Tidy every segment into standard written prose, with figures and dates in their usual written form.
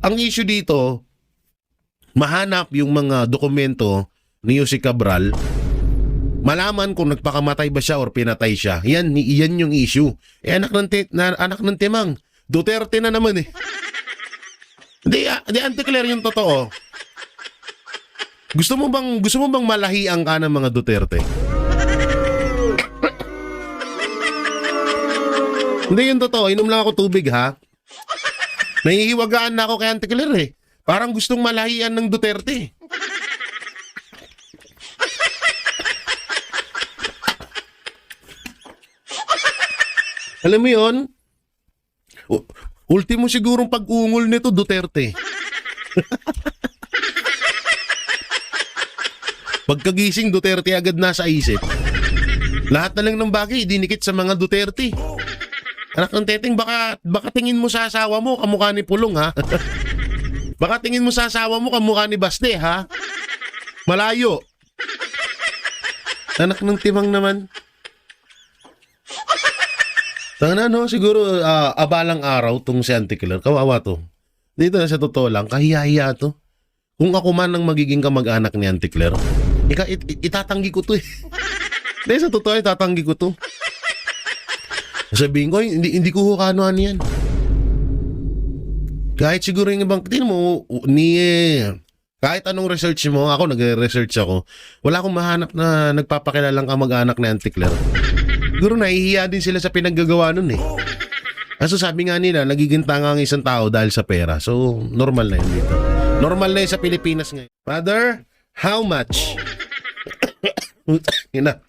ang issue dito, mahanap yung mga dokumento ni Jose Cabral, malaman kung nagpakamatay ba siya or pinatay siya. Yan yung issue. Anak ng timang. Duterte na naman eh. Hindi Auntie yung totoo. Gusto mo bang malahian ka ng mga Duterte? Hindi yung totoo. Inom lang ako tubig ha. Nahihiwagaan na ako kay Auntie eh. Parang gustong malahian ng Duterte. Alam mo yun? Ultimo sigurong pag-ungol nito, Duterte. Pagkagising, Duterte agad nasa isip. Lahat na lang ng bagay, dinikit sa mga Duterte. Anak ng teteng, baka tingin mo sa asawa mo, kamukha ni Pulong, ha? Baka tingin mo sa asawa mo, kamukha ni Baste, ha? Malayo. Anak ng timang naman. Tanga no, siguro abalang araw tong si Auntie Claire. Kawawa to. Dito na sa totoo lang, kahiya-hiya to. Kung ako man ang magiging kamag-anak ni Auntie Claire, itatanggi ko to eh. Dahil sa totoo, itatanggi ko to. Sabihin ko, hindi ko hukano-ano yan. Kahit siguro yung ibang, tingnan mo, kahit anong research mo, ako nagre-research ako, wala akong mahanap na nagpapakilalang kamag-anak ni Auntie Claire. Siguro nahihiya din sila sa pinaggagawa nun eh. Kaso sabi nga nila, nagiging tanga ang isang tao dahil sa pera. So, normal na yun dito. Normal na yun sa Pilipinas ngayon. Father, how much? Ina.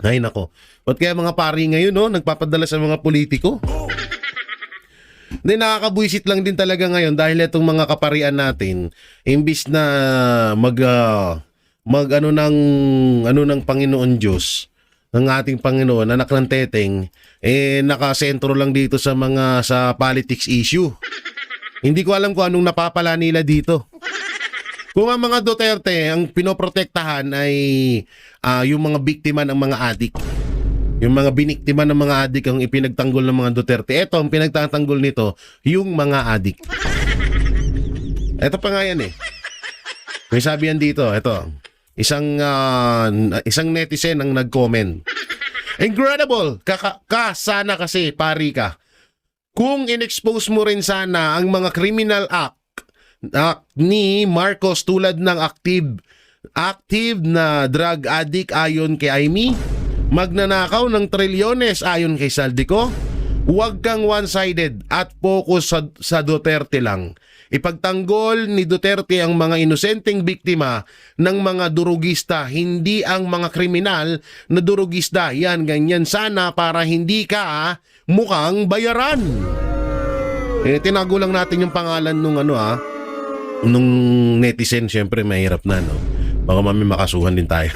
Ay nako. Ba't kaya mga pari ngayon, no? Nagpapadala sa mga politiko? Hindi, nakakabwisit lang din talaga ngayon dahil itong mga kaparian natin, imbis na ano ng Panginoon Diyos, ng ating Panginoon, anak ng teteng, nakasentro lang dito sa politics issue. Hindi ko alam kung anong napapala nila dito. Kung ang mga Duterte, ang pinoprotektahan ay yung mga biktima ng mga adik. Yung mga biniktima ng mga adik ang ipinagtanggol ng mga Duterte. Ito, ang pinagtatanggol nito, yung mga adik. Ito pa nga yan eh. May sabi yan dito, ito. Isang netizen ang nag-comment. Incredible! Sana kasi, pari ka. Kung in-expose mo rin sana ang mga criminal act ni Marcos tulad ng active na drug addict ayon kay Amy, magnanakaw ng trilyones ayon kay Saldico, huwag kang one-sided at focus sa Duterte lang. Ipagtanggol ni Duterte ang mga inosenteng biktima ng mga durugista, hindi ang mga kriminal na durugista. Yan, ganyan sana para hindi ka mukhang bayaran. Tinago lang natin yung pangalan nung nung netizen, syempre mahirap na, no? Baka makasuhan din tayo.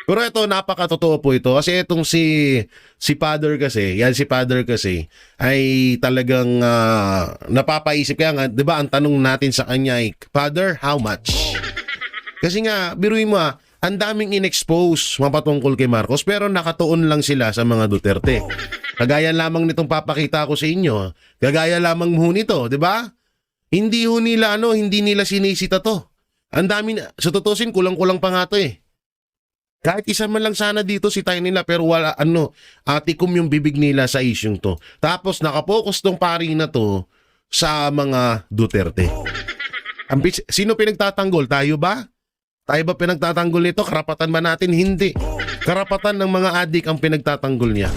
Pero ito, napakatotoo po ito. Kasi itong si Father kasi, si Father kasi, ay talagang napapaisip. Kaya nga, di ba, ang tanong natin sa kanya ay, Father, how much? Kasi nga, biruin mo ang daming in-expose mapatungkol kay Marcos, pero nakatuon lang sila sa mga Duterte. Kagaya lamang nitong papakita ko sa inyo. Kagaya lamang mo nito, di ba? Hindi nila sinisita to. Ang dami, sa tutusin, kulang-kulang pa nga to eh. Kahit isa man lang sana dito sitayin nila, pero wala, tikom yung bibig nila sa isyong to. Tapos nakapokus tong pari na to sa mga Duterte. Sino pinagtatanggol? Tayo ba? Tayo ba pinagtatanggol nito? Karapatan ba natin? Hindi. Karapatan ng mga adik ang pinagtatanggol niya.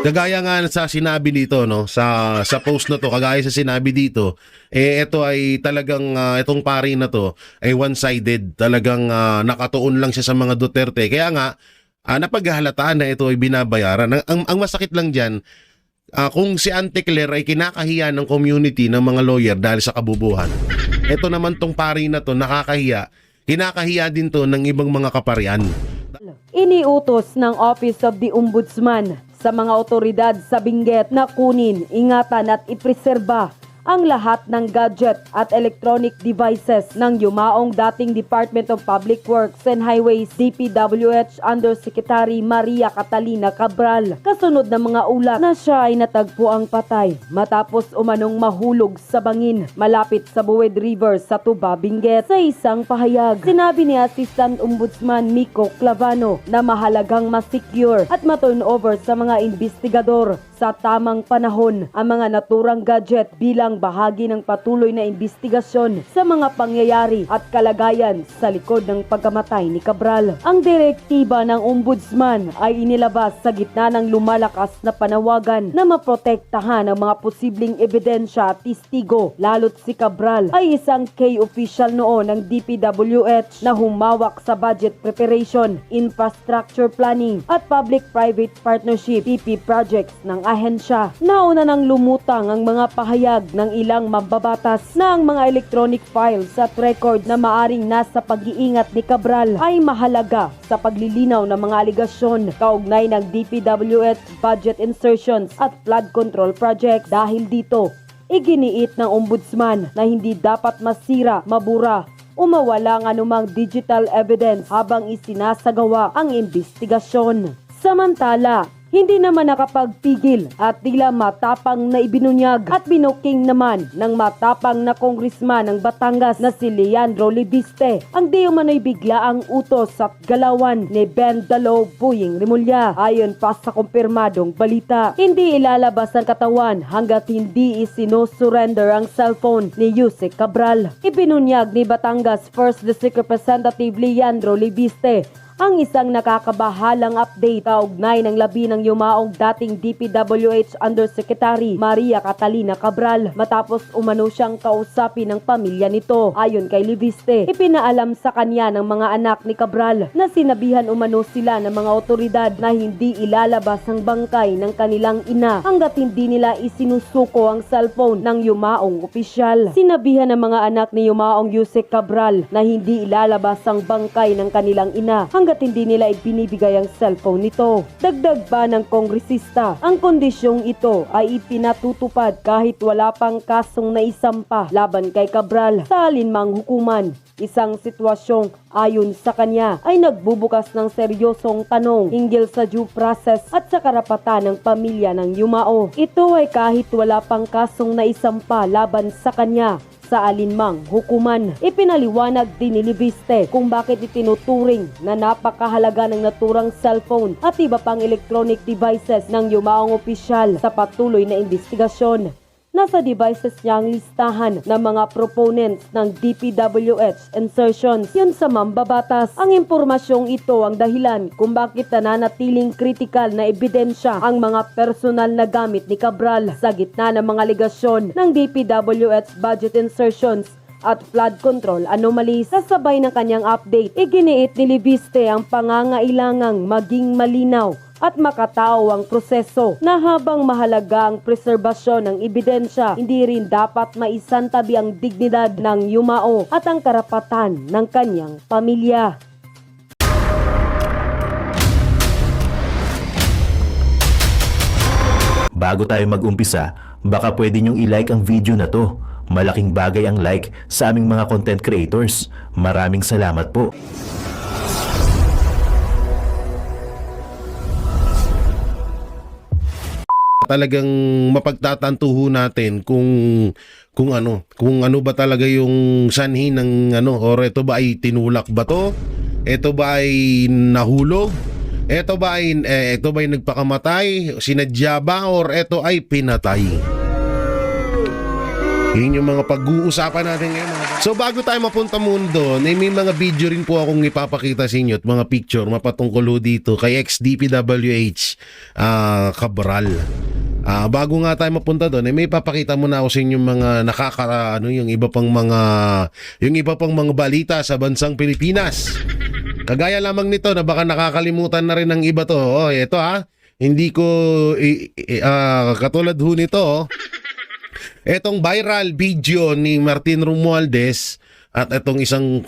Kagaya nga sa sinabi dito, no, sa post na to, kagaya sa sinabi dito, ito ay talagang itong pari na to ay one-sided, talagang nakatuon lang siya sa mga Duterte. Kaya nga napaghahalataan na ito ay binabayaran. Ang masakit lang diyan, kung si Auntie Claire ay kinakahiya ng community ng mga lawyer dahil sa kabubuhan. Ito naman tong pari na to nakakahiya. Kinakahiya din to ng ibang mga kaparian. Iniutos ng Office of the Ombudsman sa mga otoridad sa Benguet na kunin, ingatan at ipreserba ang lahat ng gadget at electronic devices ng yumaong dating Department of Public Works and Highways DPWH Undersecretary Maria Catalina Cabral. Kasunod ng mga ulat na siya ay natagpuang patay matapos umanong mahulog sa bangin malapit sa Buwed River sa Tuba, Benguet. Sa isang pahayag, sinabi ni Assistant Ombudsman Miko Clavano na mahalagang ma-secure at ma-turn over sa mga investigador sa tamang panahon ang mga naturang gadget bilang bahagi ng patuloy na investigasyon sa mga pangyayari at kalagayan sa likod ng pagkamatay ni Cabral. Ang direktiba ng Ombudsman ay inilabas sa gitna ng lumalakas na panawagan na maprotektahan ang mga posibleng ebidensya at testigo, lalo't si Cabral ay isang key official noon ng DPWH na humawak sa budget preparation, infrastructure planning at public-private partnership PP projects ng ahensya. Nauna nang lumutang ang mga pahayag ng ilang mambabatas na ang mga electronic files at record na maaring nasa pag-iingat ni Cabral ay mahalaga sa paglilinaw ng mga aligasyon kaugnay ng DPWH budget insertions at flood control project. Dahil dito, iginiit ng Ombudsman na hindi dapat masira, mabura o mawala ng anumang digital evidence habang isinasagawa ang investigasyon. Samantala, hindi naman nakapagpigil at tila matapang na ibinunyag at binuking naman ng matapang na kongresman ng Batangas na si Leandro Libiste ang di umano'y biglaang utos at galawan ni Ben Dalo Buying Rimulya. Ayon pa sa kumpirmadong balita, hindi ilalabas ang katawan hanggat hindi isinosurrender ang cellphone ni Yusek Cabral. Ibinunyag ni Batangas 1st District Representative Leandro Libiste ang isang nakakabahalang update kaugnay ng labi ng yumaong dating DPWH Undersecretary Maria Catalina Cabral matapos umano siyang kausapin ng pamilya nito. Ayon kay Libiste, ipinaalam sa kanya ng mga anak ni Cabral na sinabihan umano sila ng mga otoridad na hindi ilalabas ang bangkay ng kanilang ina hanggat hindi nila isinusuko ang cellphone ng yumaong opisyal. Sinabihan ng mga anak ni yumaong Yusek Cabral na hindi ilalabas ang bangkay ng kanilang ina hanggat hindi nila ibinibigay ang cellphone nito. Dagdag pa ng kongresista, ang kondisyong ito ay ipinatutupad kahit wala pang kasong naisampa laban kay Cabral sa alinmang hukuman. Isang sitwasyong ayon sa kanya ay nagbubukas ng seryosong tanong hinggil sa due process at sa karapatan ng pamilya ng yumao. Ito ay kahit wala pang kasong naisampa laban sa kanya sa alinmang hukuman. Ipinaliwanag din ni Libiste kung bakit itinuturing na napakahalaga ng naturang cellphone at iba pang electronic devices ng yumaong opisyal sa patuloy na investigasyon. Nasa devices niya ang listahan ng mga proponents ng DPWH insertions. Yun sa mambabatas, ang impormasyong ito ang dahilan kung bakit nananatiling kritikal na ebidensya ang mga personal na gamit ni Cabral sa gitna ng mga aligasyon ng DPWH budget insertions at flood control anomalies. Kasabay ng kanyang update, iginiit ni Libiste ang pangangailangang maging malinaw at makatao ang proseso na habang mahalaga ang preserbasyon ng ebidensya, hindi rin dapat maisantabi ang dignidad ng yumao at ang karapatan ng kanyang pamilya. Bago tayo mag-umpisa, baka pwede nyong i-like ang video na to. Malaking bagay ang like sa aming mga content creators. Maraming salamat po. Talagang mapagtatantuho natin kung ano ba talaga yung sanhi ng or ito ba ay tinulak ba to? Ito ba ay nahulog? Ito ba ay nagpakamatay? Sinadya ba or ito ay pinatay? Yun yung mga pag-uusapan natin ngayon. So bago tayo mapunta mundo, may mga video rin po akong ipapakita sa inyo at mga picture mapatungkol dito kay ex-DPWH Cabral. Bago nga tayo mapunta doon, may papakita muna ako sa inyo mga yung iba pang mga balita sa bansang Pilipinas. Kagaya lamang nito na baka nakakalimutan na rin ng iba to. Oh, ito hindi ko katulad ho nito. Etong viral video ni Martin Romualdez at itong isang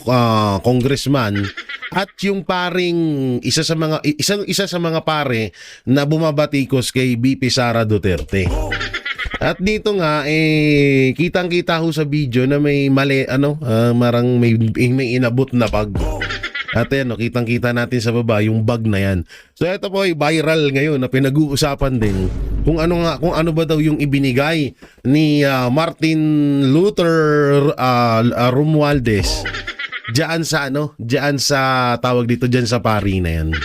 congressman at yung paring isa sa mga pare na bumabatikos kay BP Sara Duterte. At dito nga kitang-kita ho sa video na may mali marang may inabot na bag. At ayan, kitang-kita natin sa baba yung bag na yan. So ito po ay viral ngayon na pinag-uusapan din kung ano ba daw yung ibinigay ni Martin Luther Romualdez diyan sa tawag dito diyan sa pari na yan.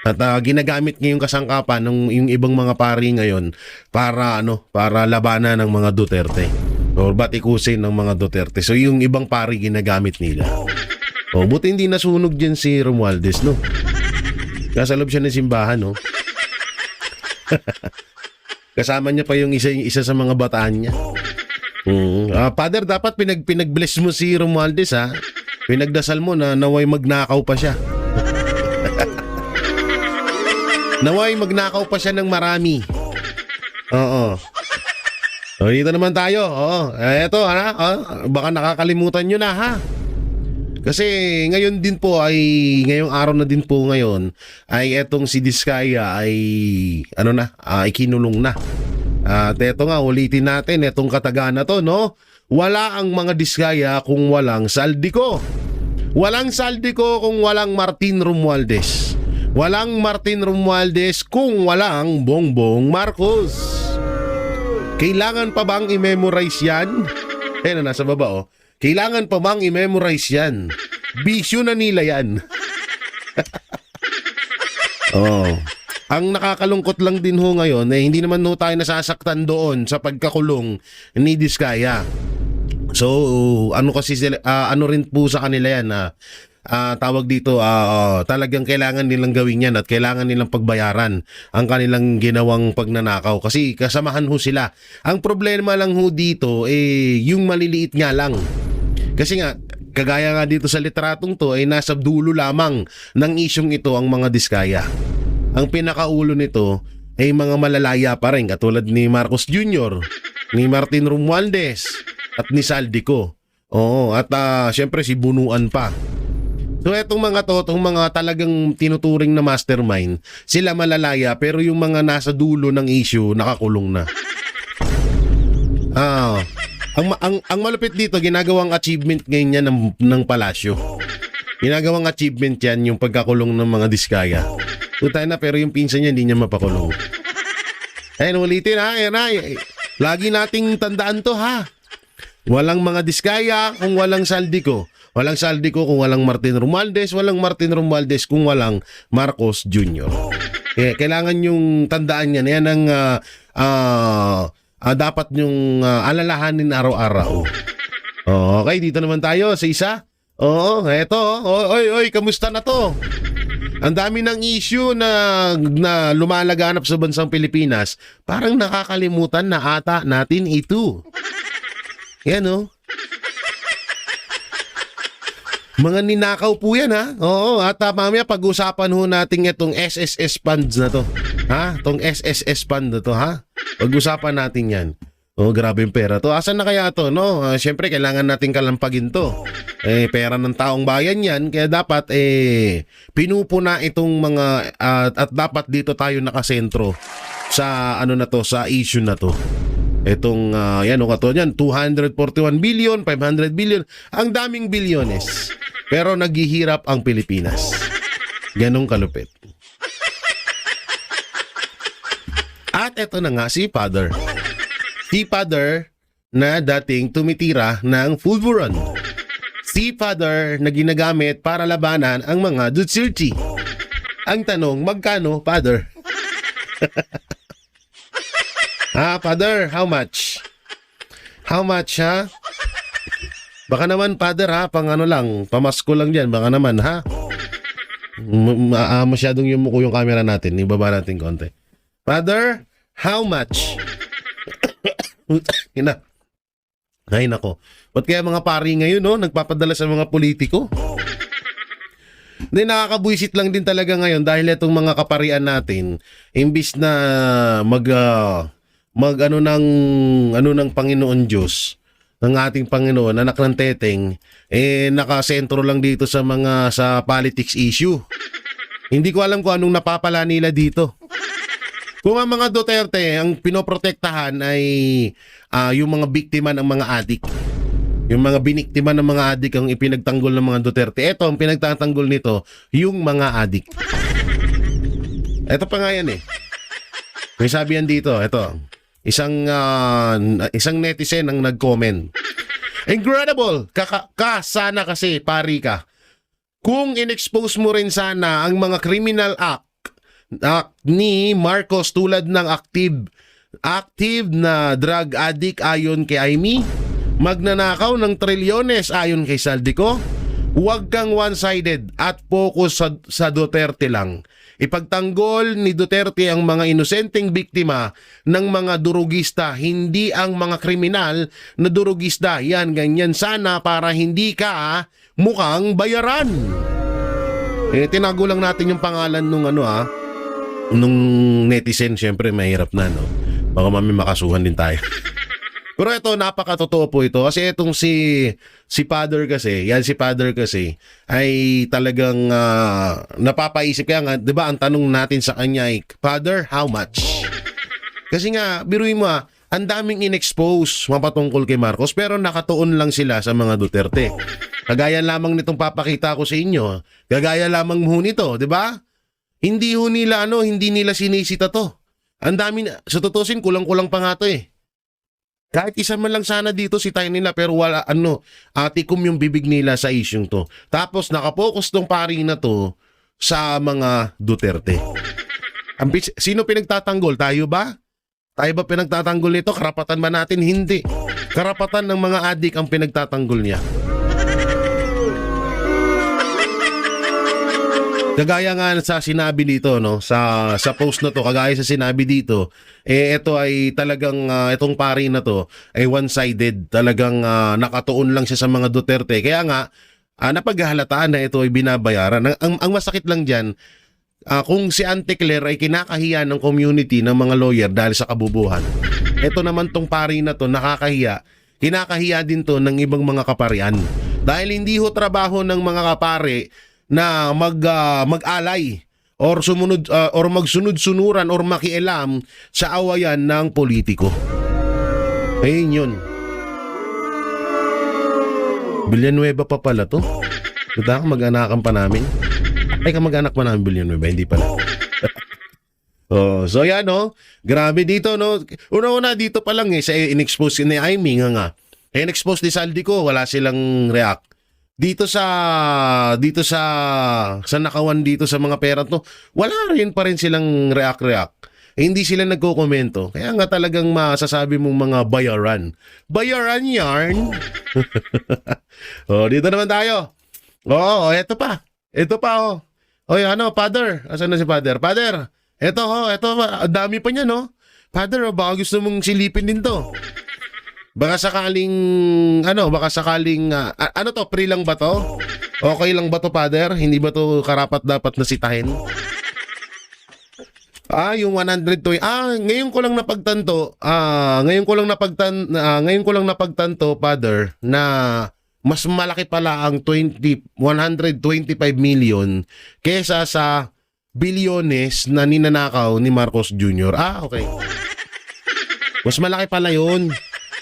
At ginagamit ngayong kasangkapan ng yung ibang mga pari ngayon para labanan ng mga Duterte or batikusin ng mga Duterte. So yung ibang pari ginagamit nila. O buti hindi nasunog diyan si Romualdez, no? Nasa loob siya ng simbahan, no? Kasama niya pa yung isa sa mga bataan niya. Father, dapat pinag-bless mo si Romualdez, ha? Pinagdasal mo na naway magnakaw pa siya. Naway magnakaw pa siya ng marami. Oo. So, dito naman tayo. Oo. Eto, baka nakakalimutan nyo na, ha? Kasi ngayong araw na din po ngayon ay etong si Diskaya ay kinulong na. At eto nga, ulitin natin etong kataga na to, no? Wala ang mga Diskaya kung walang Saldico. Walang Saldico kung walang Martin Romualdez. Walang Martin Romualdez kung walang Bongbong Marcos. Kailangan pa bang i-memorize yan? Nasa baba, Kailangan pa bang i-memorize yan? Bisyo na nila yan. Ang nakakalungkot lang din ho ngayon hindi naman ho tayo nasasaktan doon sa pagkakulong ni Diskaya. So, rin po sa kanila yan tawag dito, talagang kailangan nilang gawin yan at kailangan nilang pagbayaran ang kanilang ginawang pagnanakaw kasi kasamahan ho sila. Ang problema lang ho dito yung maliliit nga lang. Kasi nga, kagaya nga dito sa litratong to ay nasa dulo lamang ng isyong ito ang mga Diskaya. Ang pinakaulo nito ay mga malalaya pa rin katulad ni Marcos Jr., ni Martin Romualdez at ni Saldico. At syempre si Bunuan pa. So etong mga talagang tinuturing na mastermind, sila malalaya pero yung mga nasa dulo ng issue nakakulong na. Ang malupit dito, ginagawang achievement ngayon yan ng palasyo. Ginagawang achievement yan yung pagkakulong ng mga Diskaya. Tutay na pero yung pinsan niya hindi niya mapakulong. Ulitin, ha. Lagi nating tandaan to, ha. Walang mga Diskaya kung walang Saldico. Walang Saldico kung walang Martin Romualdez. Walang Martin Romualdez kung walang Marcos Jr. Kailangan yung tandaan yan. Yan ang dapat yung alalahanin araw-araw. Okay, dito naman tayo sa isa. Eto. Oy, kamusta na to? Ang dami ng issue na lumalaganap sa bansang Pilipinas. Parang nakakalimutan na ata natin ito. Yan, mga ninakaw po yan, ha? At mamaya pag-usapan ho natin itong SSS funds na to. Ha? Itong SSS fund na to, ha? Pag-usapan natin yan. Grabe yung pera to. Asan na kaya to, no? Siyempre, kailangan natin kalampagin to. Pera ng taong bayan yan. Kaya dapat, pinupuna itong mga, at dapat dito tayo nakasentro sa, sa issue na to. Itong, katulad yan, 241 billion, 500 billion. Ang daming bilyones. Pero naghihirap ang Pilipinas. Ganong kalupit. At eto na nga si Father. Si Father na dating tumitira ng Fulburon. Si Father na ginagamit para labanan ang mga Duterte. Ang tanong, magkano, Father? Father, how much? How much, ha? Baka naman, Father, ha? Pamasko lang dyan. Baka naman, ha? Masyadong yumuko yung camera natin. Ibaba natin konti. Father, how much? Ay, nako. Ba't kaya mga pari ngayon, nagpapadala sa mga politiko? Hindi, nakakabwisit lang din talaga ngayon dahil itong mga kaparian natin, imbis na ng Panginoon Diyos, ng ating Panginoon, anak ng teteng, nakasentro lang dito sa politics issue. Hindi ko alam kung anong napapala nila dito. Kung ang mga Duterte, ang pinoprotektahan ay yung mga biktima ng mga adik. Yung mga biniktima ng mga adik ang ipinagtanggol ng mga Duterte. Ito, ang pinagtatanggol nito, yung mga adik. Ito pa nga yan eh. May sabi yan dito, ito. Isang netizen ang nag-comment. Incredible! Sana kasi, pari ka. Kung in-expose mo rin sana ang mga criminal act ni Marcos tulad ng active na drug addict ayon kay Amy, magnanakaw ng trilyones ayon kay Saldico, huwag kang one-sided at focus sa Duterte lang. Ipagtanggol ni Duterte ang mga inosenteng biktima ng mga durugista, hindi ang mga kriminal na durugista. Yan, ganyan sana para hindi ka mukhang bayaran. Tinago lang natin yung pangalan nung nung netizen. Syempre mahirap na, no? Baka may makasuhan din tayo. Pero ito, napakatotoo po ito. Kasi itong si Father kasi, si Father kasi, ay talagang napapaisip. Kaya nga, di ba, ang tanong natin sa kanya ay, Father, how much? Kasi nga, biruin mo ang daming in-expose mapatungkol kay Marcos, pero nakatuon lang sila sa mga Duterte. Kagaya lamang nitong papakita ko sa inyo. Kagaya lamang mo nito, di ba? Hindi ho nila, hindi nila sinisita to. Ang dami, sa tutusin, kulang-kulang pa nga to eh. Kahit isa man lang sana dito si tayo nila, pero wala, atikom yung bibig nila sa isyong to. Tapos nakapokus tong pari na to sa mga Duterte. Sino pinagtatanggol? Tayo ba? Tayo ba pinagtatanggol nito? Karapatan ba natin? Hindi. Karapatan ng mga adik ang pinagtatanggol niya. Kagaya nga sa sinabi dito, no, sa post na to, kagaya sa sinabi dito, ito ay talagang itong pari na to ay one-sided, talagang nakatuon lang siya sa mga Duterte. Kaya nga napaghahalataan na ito ay binabayaran. Ang masakit lang diyan, kung si Auntie Claire ay kinakahiya ng community ng mga lawyer dahil sa kabubuhan. Ito naman tong pari na to nakakahiya. Kinakahiya din to ng ibang mga kaparian. Dahil hindi ho trabaho ng mga kapare na mag-alay or sumunod or magsunod-sunuran or makialam sa awayan ng politiko. Ayun yun. Villanueva pa pala to. Ito mag-anakan pa namin. Ay, kamag-anak pa namin Villanueva, hindi pala. So yan, no? Grabe dito, no? Una-una dito pa lang sa in-expose ni Amy nga. In-expose ni Saldico, wala silang react. Dito sa nakawan dito sa mga pera to, wala rin pa rin silang react. Hindi sila nagko-komento. Kaya nga talagang masasabi mong mga bayaran. Bayaran yarn. Dito naman tayo. Eto pa. Oy, Father? Asan na si Father? Father, eto, dami pa niya, no? Father, baka gusto mong silipin din to. Baka sakaling, to, free lang ba to? Okay lang ba to, Father? Hindi ba to karapat dapat na sitahin? Yung 120, ngayon ko lang napagtanto, Father, na mas malaki pala ang 125 million kesa sa bilyones na ninanakaw ni Marcos Jr. Okay. Mas malaki pala yun.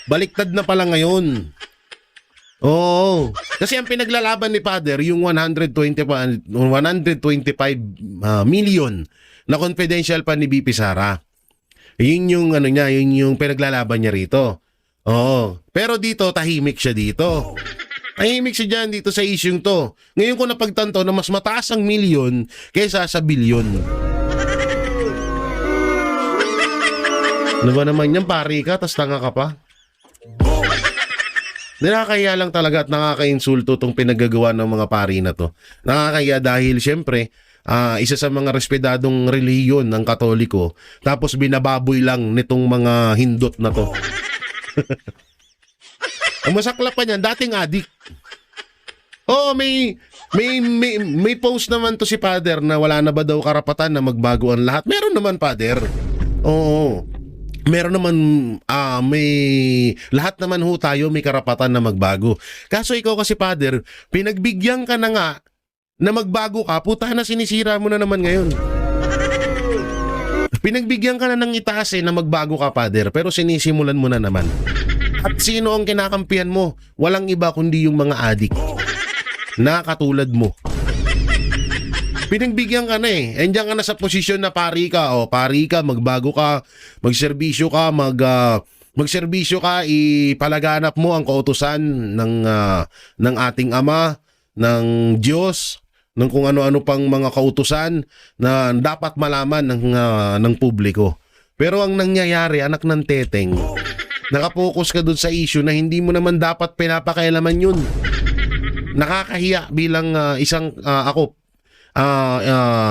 Baliktad na pala ngayon. Oo. Kasi ang pinaglalaban ni Father, yung 125 million na confidential pa ni BP Sara. Yun yung yun yung pinaglalaban niya rito. Oo. Pero dito, tahimik siya dito. Tahimik siya dyan dito sa isyung to. Ngayon ko napagtanto na mas mataas ang milyon kaysa sa bilyon. Ano ba naman yan, pari ka, tas tanga ka pa? Nakakahiya lang talaga at nakakainsulto itong pinagagawa ng mga pari na to. Nakakahiya dahil syempre, isa sa mga respetadong relihiyon ng Katoliko, tapos binababoy lang nitong mga hindot na to. Ang masaklap pa niyan, dating adik. May post naman to si Father na wala na ba daw karapatan na magbago ang lahat. Meron naman, Father. Oo. Meron naman, lahat naman ho tayo may karapatan na magbago. Kaso ikaw kasi, Father, pinagbigyan ka na nga na magbago ka, puta na sinisira mo na naman ngayon. Pinagbigyan ka na ng itaas na magbago ka, Father, pero sinisimulan mo na naman. At sino ang kinakampihan mo? Walang iba kundi yung mga adik na katulad mo. Pinagbigyan ka na Andiyan ka na sa posisyon na pari ka. O, pari ka, magbago ka, magserbisyo ka, magserbisyo ka, ipalaganap mo ang kautusan ng ating Ama, ng Diyos, ng kung ano-ano pang mga kautusan na dapat malaman ng publiko. Pero ang nangyayari, anak ng teteng, nakapokus ka dun sa issue na hindi mo naman dapat pinapakailaman yun. Nakakahiya bilang isang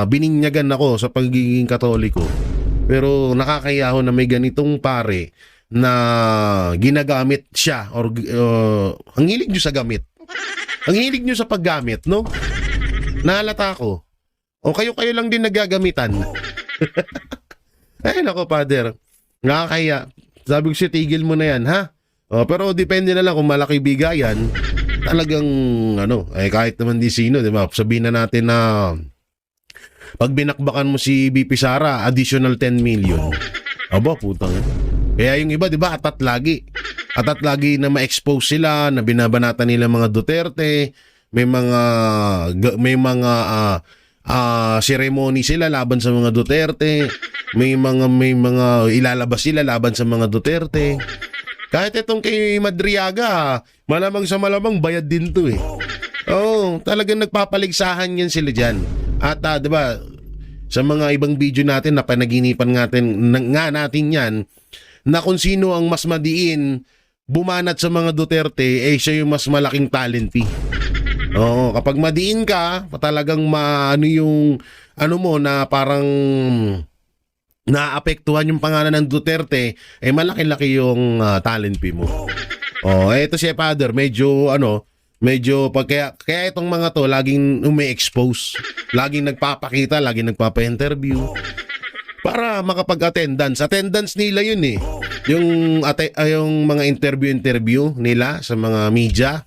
bininyagan ako sa pagiging Katoliko. Pero nakakahiya ako na may ganitong pare na ginagamit siya or ang hilig nyo sa gamit. Ang hilig nyo sa paggamit, no? Nahalata ko. O kayo lang din nagagamitan. Ay, nako, Father. Nakakahiya. Sabi ko siya, tigil mo na yan, ha? O, pero depende na lang kung malaki bigayan. Talagang, kahit naman di sino, di ba? Sabihin na natin na pag binakbakan mo si BP Sara, additional 10 million. Aba, putang. Kaya yung iba, di ba, atat lagi. Atat lagi na ma-expose sila, na binabanatan nila mga Duterte, may mga ceremony sila laban sa mga Duterte, may mga ilalabas sila laban sa mga Duterte. Kahit itong kay Madriaga, malamang sa malamang bayad din to talagang nagpapaligsahan yan sila dyan. At 'di ba, sa mga ibang video natin na panaginipan natin yan, na kung sino ang mas madiin bumanat sa mga Duterte, siya yung mas malaking talent fee. Kapag madiin ka, talagang mo na parang naapektuhan yung pangalan ng Duterte, malaki-laki yung talent fee mo. Ito si Father, medyo kaya itong mga to laging umi-expose, laging nagpapakita, laging nagpapa-interview para makapag-attendance. Attendance nila yun yung mga interview nila sa mga media,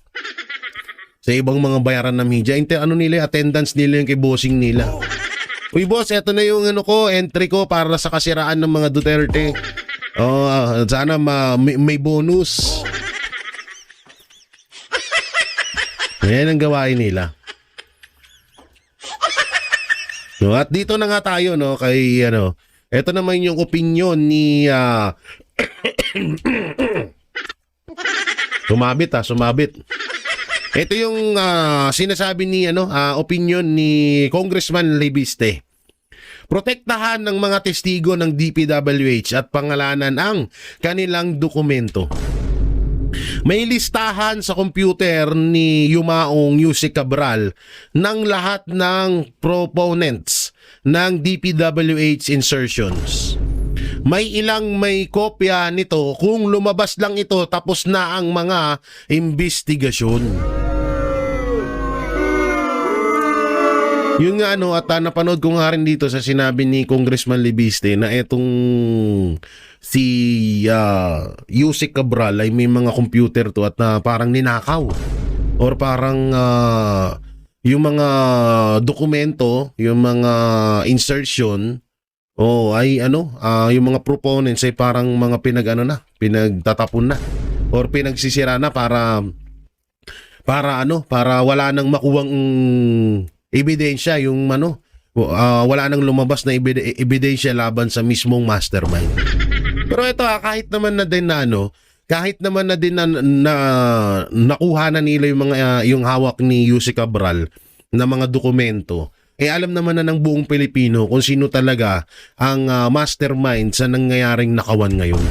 sa ibang mga bayaran na media, attendance nila yung kay bossing nila. Uy boss, eto na yung entry ko para sa kasiraan ng mga Duterte. Sana may bonus. Yan ang gawain nila. At dito na nga tayo kay eto naman yung opinion ni sumabit. Ito yung sinasabi ni opinion ni Congressman Libiste. Protektahan ng mga testigo ng DPWH at pangalanan ang kanilang dokumento. May listahan sa computer ni Yumaong Yusek Cabral ng lahat ng proponents ng DPWH insertions. May kopya nito kung lumabas lang ito tapos na ang mga investigasyon. Yung at napanood ko nga rin dito sa sinabi ni Congressman Libiste na etong si Yusek Cabral ay may mga computer to at parang ninakaw or parang yung mga dokumento, yung mga insertion yung mga proponents ay parang mga pinagtatapon na or pinagsisira na para wala nang makuwang ebidensya, yung wala nang lumabas na ebidensya laban sa mismong mastermind. Pero ito kahit naman na din na nakuha na nila yung hawak ni Yusek Cabral na mga dokumento, alam naman na ng buong Pilipino kung sino talaga ang mastermind sa nangyayaring nakawan ngayon.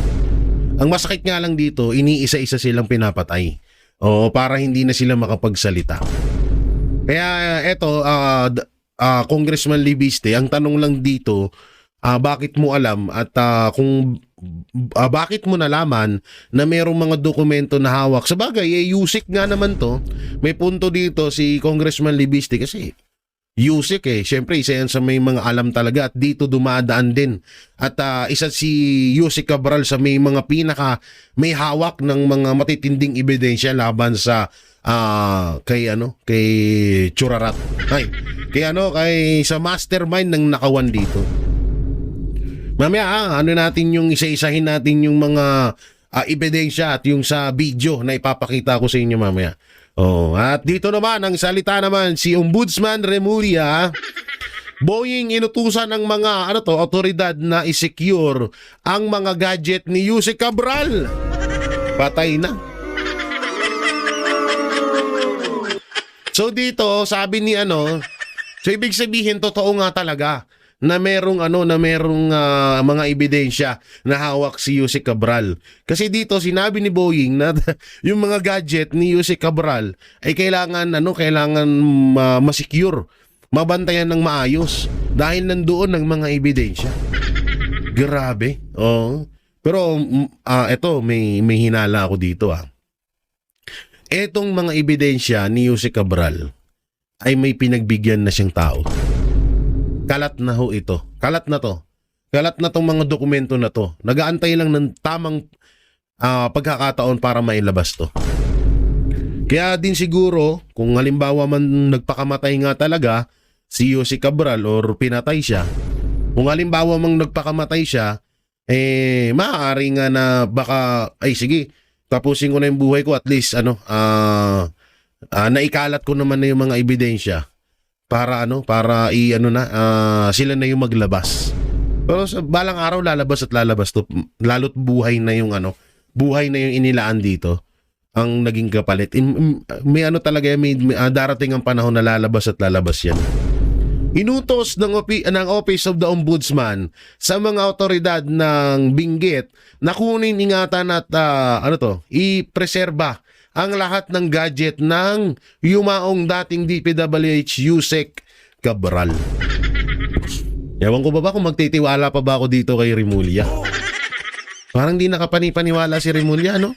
Ang masakit nga lang dito, iniisa-isa silang pinapatay. Para hindi na sila makapagsalita. Kaya eto, Congressman Libiste, ang tanong lang dito, bakit mo alam at bakit mo nalaman na mayroong mga dokumento na hawak? Sabagay, Yusek nga naman to. May punto dito si Congressman Libiste kasi Yusek syempre isa yan sa may mga alam talaga at dito dumadaan din. At isa si Yusek Cabral sa may mga may hawak ng mga matitinding ebidensya laban sa kay Churarat. Kay sa mastermind ng nakawan dito. Mamaya, ano natin yung isa-isahin natin yung mga ebidensya at yung sa video na ipapakita ko sa inyo mamaya. Oh, at dito naman, ang salita naman si Ombudsman Remulla. Boying inutusan ng mga otoridad na i-secure ang mga gadget ni Yusek Cabral. Patay na. So dito, sabi ni so ibig sabihin totoo nga talaga na merong mga ebidensya na hawak si Yusek Cabral. Kasi dito sinabi ni Boying na yung mga gadget ni Yusek Cabral ay kailangan ma-secure, mabantayan ng maayos dahil nandoon ng mga ebidensya. Grabe. Oh. Pero eto may hinala ako dito Etong mga ebidensya ni Yusek Cabral ay may pinagbigyan na siyang tao. Kalat na ho ito. Kalat na to. Kalat na tong mga dokumento na to. Nagaantay lang ng tamang pagkakataon para mailabas to. Kaya din siguro, kung halimbawa man nagpakamatay nga talaga si Yusek Cabral or pinatay siya, kung halimbawa mang nagpakamatay siya, maaari nga na baka, sige, tapusin ko na yung buhay ko, at least, naikalat ko naman na yung mga ebidensya para sila na yung maglabas. Pero sa balang araw lalabas to, lalo't buhay na yung inilaan dito ang naging kapalit. May talaga may darating ang panahon na lalabas yan. Inutos ng Office of the Ombudsman sa mga otoridad ng Benguet na kunin, ingatan at i-preserba ang lahat ng gadget ng yumaong dating DPWH Yusek Cabral. Ewan ko ba kung magtitiwala pa ba ako dito kay Remulla? Parang di nakapaniwala si Remulla, no?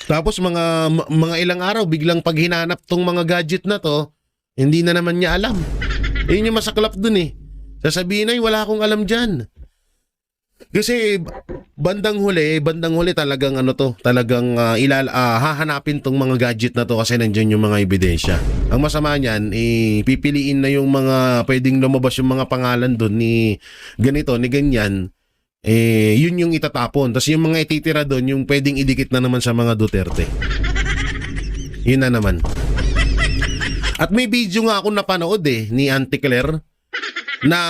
Tapos mga ilang araw biglang pag hinanap tong mga gadget na to, hindi na naman niya alam. Yun yung masaklap dun Sasabihin ay wala akong alam dyan. Kasi bandang huli talagang hahanapin tong mga gadget na to kasi nandiyan yung mga ebidensya. Ang masama niyan, pipiliin na yung mga pwedeng lumabas yung mga pangalan dun ni ganito, ni ganyan. Yun yung itatapon. Tapos yung mga ititira doon, yung pwedeng idikit na naman sa mga Duterte. Yun na naman. At may video nga ako napanood ni Auntie Claire na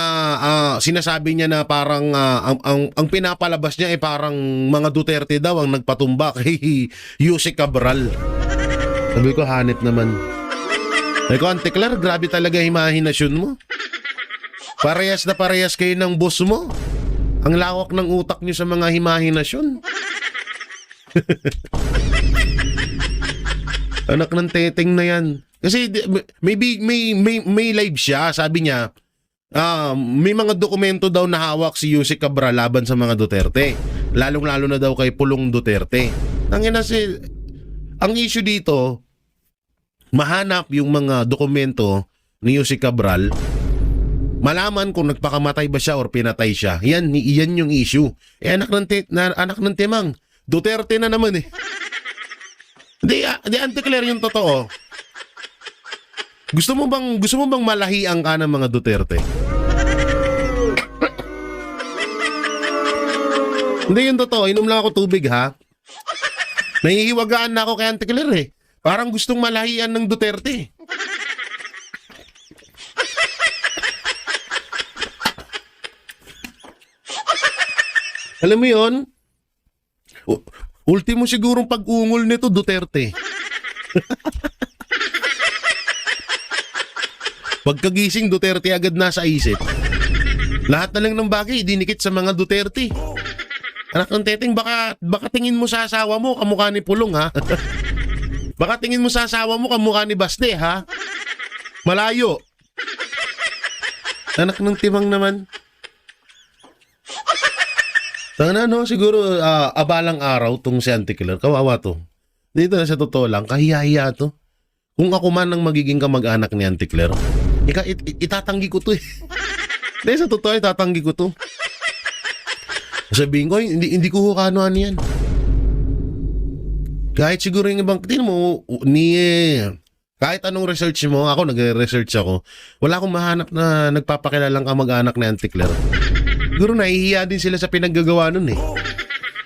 sinasabi niya na parang ang pinapalabas niya ay parang mga Duterte daw ang nagpatumba kay Yusek Cabral. Sabi ko, hanip naman. Sabi ko, Auntie Claire, grabe talaga imahinasyon mo. Parehas na parehas kayo ng boss mo. Ang lawak ng utak niyo sa mga imahinasyon. Anak ng teteng na yan. Kasi may live siya, sabi niya, may mga dokumento daw na hawak si Yusek Cabral laban sa mga Duterte. Lalong-lalo na daw kay Pulong Duterte. Ang issue dito, mahanap yung mga dokumento ni Yusek Cabral, malaman kung nagpakamatay ba siya or pinatay siya. Yan yung issue. Anak ng timang, Duterte na naman Di Auntie Claire, yung totoo. Gusto mo bang malahian ka ng mga Duterte? Hindi, yung totoo. Inom lang ako tubig, ha? Nahihiwagaan na ako kay Auntie Claire Parang gustong malahian ng Duterte. Alam mo yun? Ultimo sigurong pag-ungol nito, Duterte. Pagkagising, Duterte agad nasa isip. Lahat na lang ng bagay, dinikit sa mga Duterte. Anak ng teteng, baka tingin mo sa asawa mo, kamukha ni Pulong, ha? Baka tingin mo sa asawa mo, kamukha ni Baste, ha? Malayo. Anak ng timang naman. Siguro abalang araw tong si Auntie Claire. Kawawa to. Dito na sa totoo lang, kahiya-hiya to. Kung ako man ang magiging kamag-anak ni Auntie Claire, itatanggi ko to Dahil sa totoo, itatanggi ko to. Sabihin ko, hindi ko kano-ano yan. Kahit siguro yung ibang, tingnan mo, Kahit anong research mo, ako nagre-research ako, wala akong mahanap na nagpapakilalang kamag-anak ni Auntie Claire. Siguro nahihiya din sila sa pinaggagawa nun eh.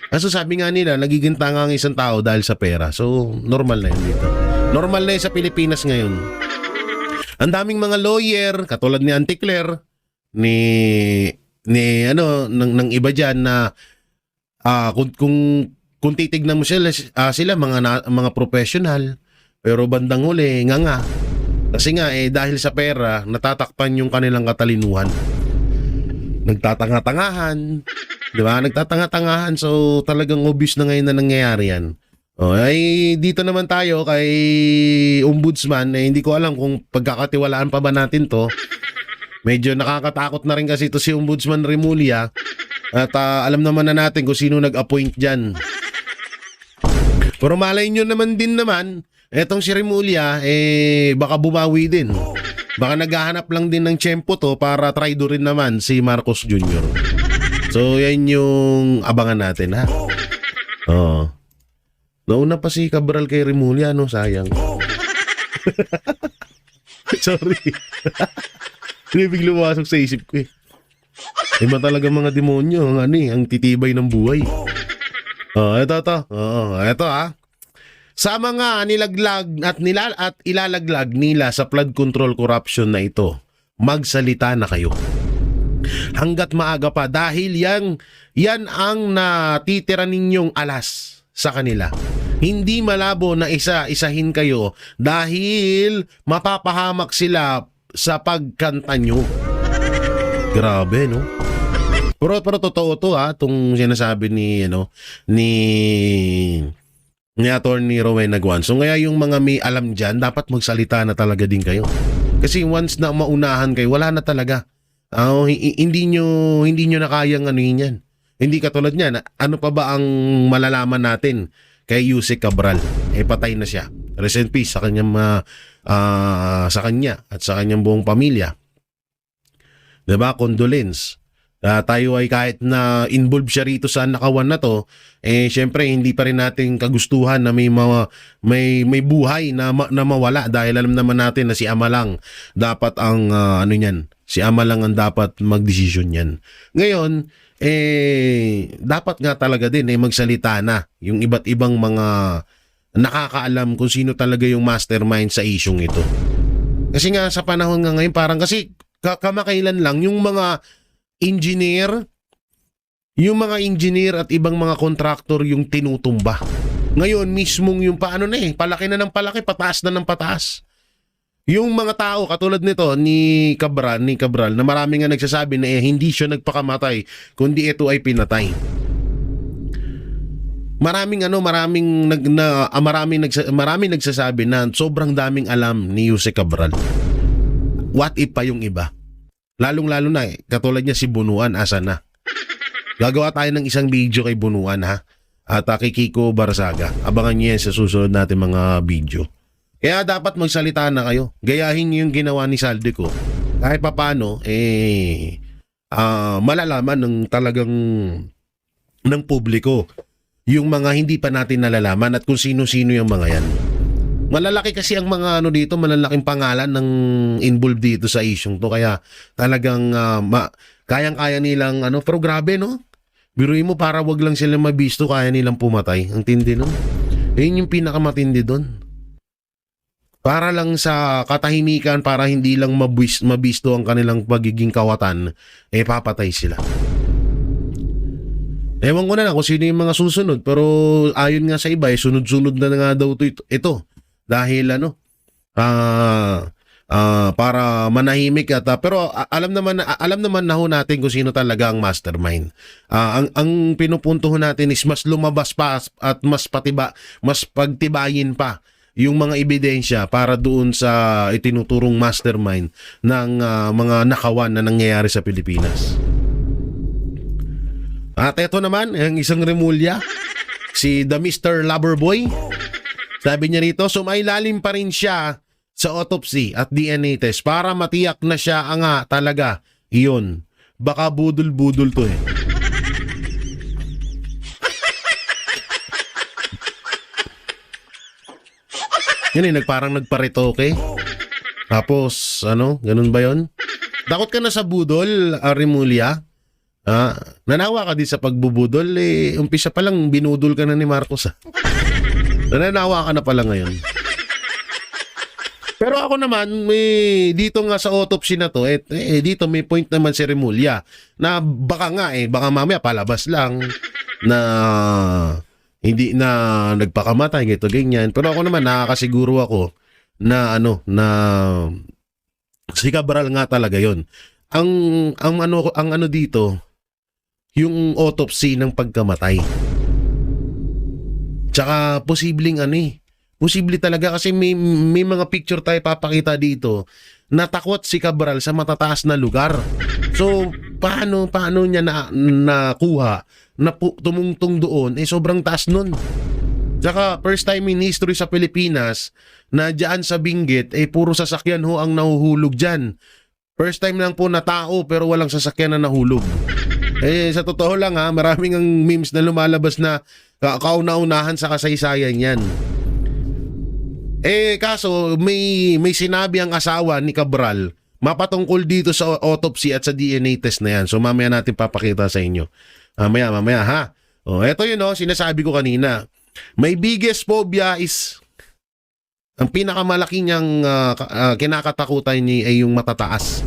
Kaso sabi nga nila, nagiging tanga ang isang tao dahil sa pera. So, normal na yun dito. Normal na yun sa Pilipinas ngayon. Ang daming mga lawyer, katulad ni Auntie Claire, ng iba dyan na kung titignan mo sila mga professional, pero bandang huli nga kasi nga dahil sa pera natatakpan yung kanilang katalinuhan, nagtatanga-tangahan, di ba? Nagtatanga-tangahan, so talagang obvious na ngayon na nangyayari yan. Ay dito naman tayo kay Ombudsman, hindi ko alam kung pagkakatiwalaan pa ba natin to. Medyo nakakatakot na rin kasi ito si Ombudsman Remulla. At alam naman na natin kung sino nag-appoint dyan. Pero malay nyo naman din naman, etong si Remulla, baka bumawi din. Baka naghahanap lang din ng tiyempo to para traidorin naman si Marcos Jr. So yan yung abangan natin, ha? Oo. Nauna pa si Cabral kay Remulla, no? Sayang. Sorry. Hindi bigla lumasok sa isip ko eh. Iba talaga mga demonyo, ang titibay ng buhay. Ito ha. Sa mga nilaglag at ilalaglag nila sa flood control corruption na ito, magsalita na kayo. Hanggat maaga pa dahil yan ang natitira ninyong alas sa kanila. Hindi malabo na isa-isahin kayo dahil mapapahamak sila sa pagkanta nyo. Grabe, no? Pero totoo to ha, itong sinasabi ni Attorney Rowena Guanzon. Kaya yung mga may alam dyan, dapat magsalita na talaga din kayo. Kasi once na maunahan kayo, wala na talaga. Hindi nyo na kayang yan. Hindi katulad niyan. Ano pa ba ang malalaman natin kay Yusek Cabral? Patay na siya. Rest in peace sa kanyang sa kanya at sa kanyang buong pamilya. 'Di ba? Condolence. Tayo ay kahit na involved siya rito sa nakawan na to, syempre hindi pa rin natin kagustuhan na may buhay na mawala dahil alam naman natin na si Ama lang dapat ang si Ama lang ang dapat magdesisyon niyan. Ngayon, dapat nga talaga din magsalita na yung iba't ibang mga nakakaalam kung sino talaga yung mastermind sa isyong ito. Kasi nga sa panahon nga ngayon, parang kasi kamakailan lang yung mga engineer at ibang mga contractor yung tinutumba. Ngayon mismong yung palaki na ng palaki, pataas na ng pataas. Yung mga tao katulad nito ni Cabral na marami nga nagsasabi na hindi siya nagpakamatay kundi ito ay pinatay. Maraming nagsasabi na sobrang daming alam ni Yusek Cabral. What if pa yung iba? Lalong-lalo na katulad niya si Bunuan, asa na? Gagawa tayo ng isang video kay Bunuan, ha? At kay Kiko Barzaga. Abangan niyo yan sa susunod natin mga video. Kaya dapat magsalita na kayo. Gayahin niyo yung ginawa ni Saldico. Kahit papano, malalaman ng talagang ng publiko yung mga hindi pa natin nalalaman at kung sino-sino yung mga yan. Malalaki kasi ang mga dito, malalaking pangalan ng involved dito sa isyong to. Kaya talagang kayang-kaya nilang pero grabe, no? Biruin mo para wag lang sila mabisto, kaya nilang pumatay. Ang tindi, no? Yun yung pinakamatindi doon. Para lang sa katahimikan, para hindi lang mabisto ang kanilang pagiging kawatan, papatay sila. Ewan ko na lang kung sino yung mga susunod, pero ayon nga sa iba, sunod-sunod na nga daw ito. Dahil para manahimik at pero alam naman na ho natin kung sino talaga ang mastermind. Ang pinupuntuhan natin is mas lumabas pa at mas pagtibayin pa yung mga ebidensya para doon sa itinuturong mastermind ng mga nakawan na nangyayari sa Pilipinas. At ito naman, ang isang Remulla, si The Mr. Loverboy. Sabi niya rito, sumailalim pa rin siya sa autopsy at DNA test para matiyak na siya talaga iyon. Baka budol-budol to Yun parang nagparitoke. Tapos, ganun ba yun? Takot ka na sa budol, Remulla? Nanawa ka din sa pagbubudol, umpisa pa lang binudol ka na ni Marcos. Nanawa ka na pala ngayon. Pero ako naman, dito nga sa autopsy na to, dito may point naman si Remulla na baka mamaya palabas lang na hindi na nagpakamatay, ganyan. Pero ako naman, nakakasiguro ako na si Cabral nga talaga yon. Ang ano dito, yung autopsy ng pagkamatay. Tsaka posibleng posible talaga kasi may mga picture tayo papakita dito na takot si Cabral sa matataas na lugar. So, paano niya nakuha na tumungtong doon? Sobrang taas nun. Tsaka, first time in history sa Pilipinas na dyan sa Benguet, puro sasakyan ho ang nahuhulog dyan. First time lang po na tao pero walang sasakyan na nahulog. Sa totoo lang maraming ang memes na lumalabas na kauna-unahan sa kasaysayan yan. Kaso may sinabi ang asawa ni Cabral mapatungkol dito sa autopsy at sa DNA test na yan. So mamaya natin papakita sa inyo. Mamaya ha. Eto yun sinasabi ko kanina. My biggest phobia is ang pinakamalaki niyang kinakatakutan niya ay yung matataas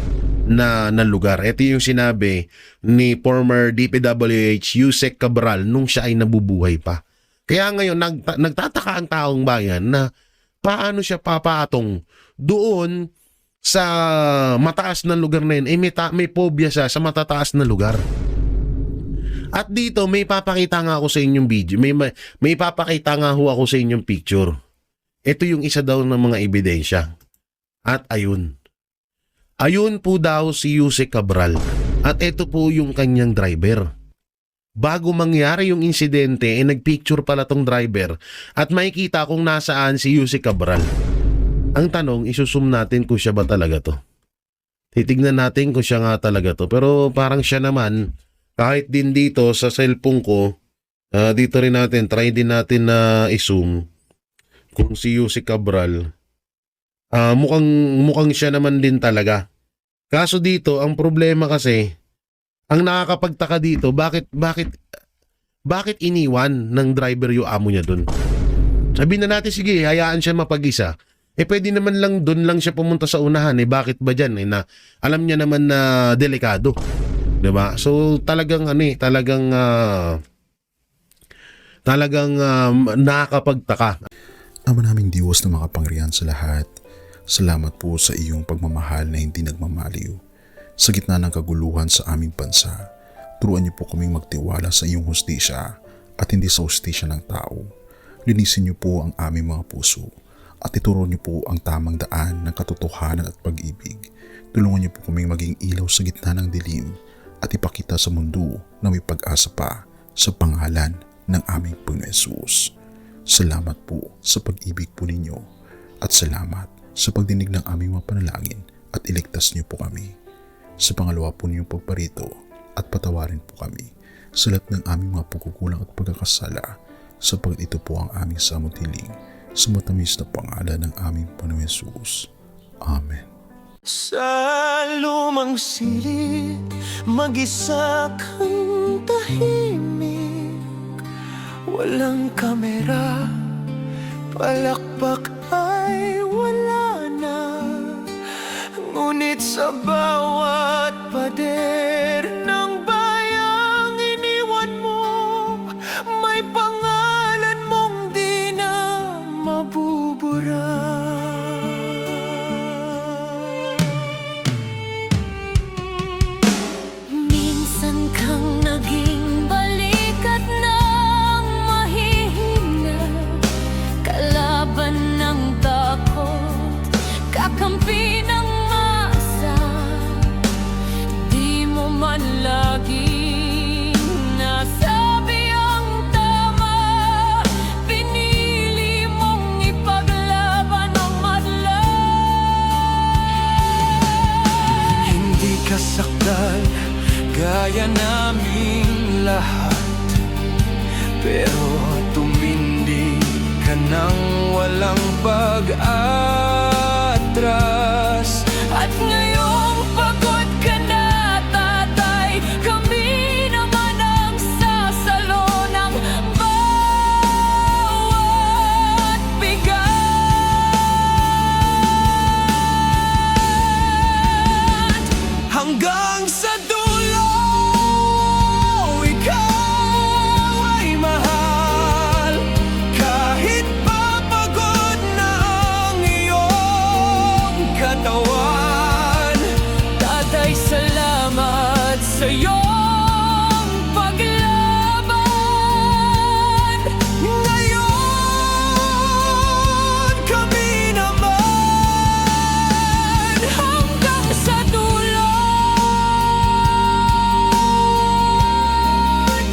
na lugar. Ito yung sinabi ni former DPWH Yusek Cabral nung siya ay nabubuhay pa. Kaya ngayon nagtataka ang taong bayan na paano siya papatong doon sa mataas na lugar na yun. May phobia siya sa matataas na lugar. At dito may papakita nga ako sa inyong video. May papakita nga ho ako sa inyong picture. Ito yung isa daw ng mga ebidensya. At ayun. Ayun po daw si Yusek Cabral. At ito po yung kanyang driver. Bago mangyari yung insidente, nagpicture pala tong driver at makikita kung nasaan si Yusek Cabral. Ang tanong, isusum natin kung siya ba talaga to. Titignan natin kung siya nga talaga to. Pero parang siya naman, kahit din dito sa cellphone ko, dito rin natin, try din natin na i-zoom kung si Yusek Cabral. Mukhang siya naman din talaga. Kaso dito, ang problema kasi, ang nakakapagtaka dito, bakit iniwan ng driver yung amo niya dun? Sabihin na natin, sige, hayaan siya mapag-isa. Pwede naman lang dun lang siya pumunta sa unahan. Bakit ba dyan? Na alam niya naman na delikado. Diba? So, talagang nakakapagtaka. Ama naming Diyos na makapangyarihan sa lahat, salamat po sa iyong pagmamahal na hindi nagmamaliw. Sa gitna ng kaguluhan sa aming bansa, turuan niyo po kaming magtiwala sa iyong hustisya at hindi sa hustisya ng tao. Linisin niyo po ang aming mga puso at ituro niyo po ang tamang daan ng katotohanan at pag-ibig. Tulungan niyo po kaming maging ilaw sa gitna ng dilim at ipakita sa mundo na may pag-asa pa sa pangalan ng aming Panginoon Hesus. Salamat po sa pag-ibig po ninyo at salamat sa pagdinig ng aming mga panalangin at iligtas niyo po kami. Sa pangalawa po ninyong pagparito at patawarin po kami sa lahat ng aming mga pagkukulang at pagkakasala sapagkat ito po ang aming samutiling sa matamis na pangalan ng aming Panginoon Hesus. Amen. Sa lumang silid, mag-isa kang tahimik. Walang kamera, palakpak ay wala na. Ngunit sa bawat pader ng bayang iniwan mo, may pangalan mong di na mabubura. Minsan kang naging balikat ng mahihina, kalaban ng takot, kakampi ng masa. Di mo man laging nasabi ang tama, pinili mong ipaglaban ang madla. Hindi ka saktan gaya naming lahat, pero tumindi ka nang walang pag-atras. At ngayong pagod ka na, tatay, kami naman ang sasalo ng bawat bigat. Hanggang sa dulo, ikaw ay mahal. Kahit papagod na ang iyong katawan. Tatay, salamat sa iyong paglaban. Ngayon, kami naman hanggang sa dulo.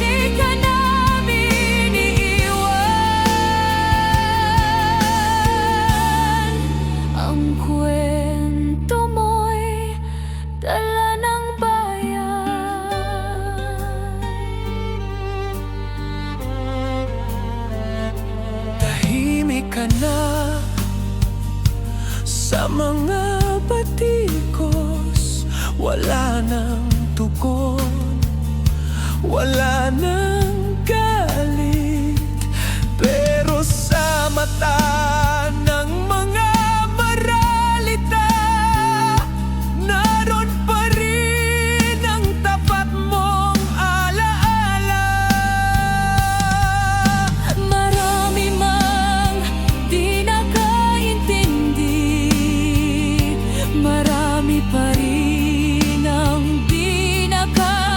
Di ka namin iiwan. Ang kwento mo'y dala ng bayan. Tahimik ka na sa mga batikos. Wala nang tugon, wala nang galit. Pero sa mata ng mga maralita, naroon pa rin ang tapat mong alaala. Marami mang di nakaintindi, marami pa rin ang di nakakalimot.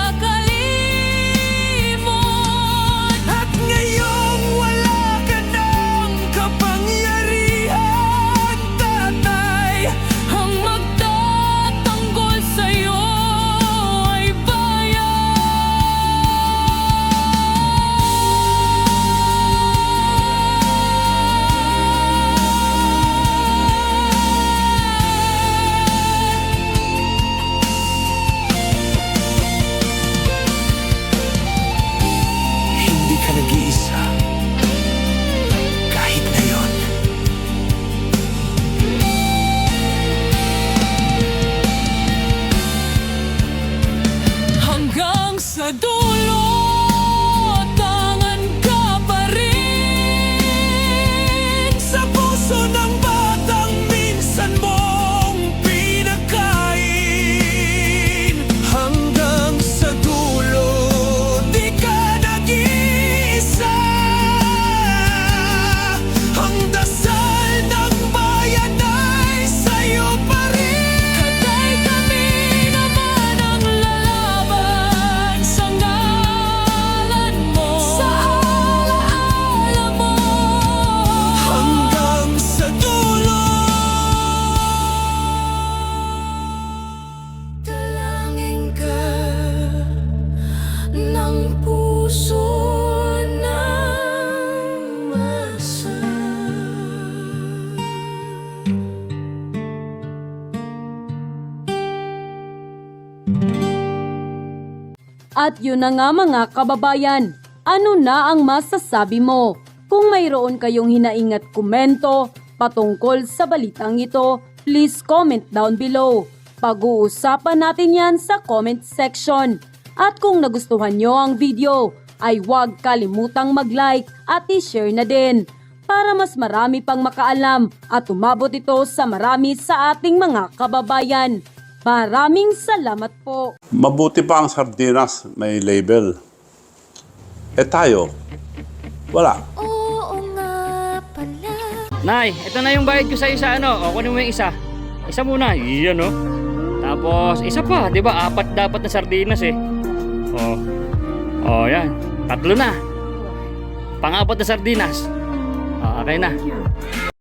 At ngayong wala ka ng kapangyarihan, tatay, ang magtatanggol sa'yo ay hindi ka nag-iisa kahit ngayon. Hanggang sa dulo, tangan ka pa rin sa puso ng batang minsan mong pinakain. Hanggang sa dulo, di ka nag-iisa. Ang dasal ng bayan ay sa'yo pa rin. Tatay, kami naman ang lalaban sa ngalan mo, sa alaala mo. Hanggang sa dulo, dalangin ka ng puso ng masa. At yun na nga mga kababayan, ano na ang masasabi mo? Kung mayroon kayong hinaing at komento patungkol sa balitang ito, please comment down below. Pag-uusapan natin yan sa comment section. At kung nagustuhan nyo ang video, ay huwag kalimutang mag-like at i-share na din para mas marami pang makaalam at umabot ito sa marami sa ating mga kababayan. Maraming salamat po. Mabuti pa ang sardinas, may label. Eh tayo, wala. Oo nga pala. Nay, ito na yung bayad ko sa isa, ano? O, kunin mo yung isa. Isa muna, yan, o. Tapos, isa pa, di ba? 4 dapat na sardinas, eh. O, yan. 3 na. Pang-4 na sardinas. O, okay na.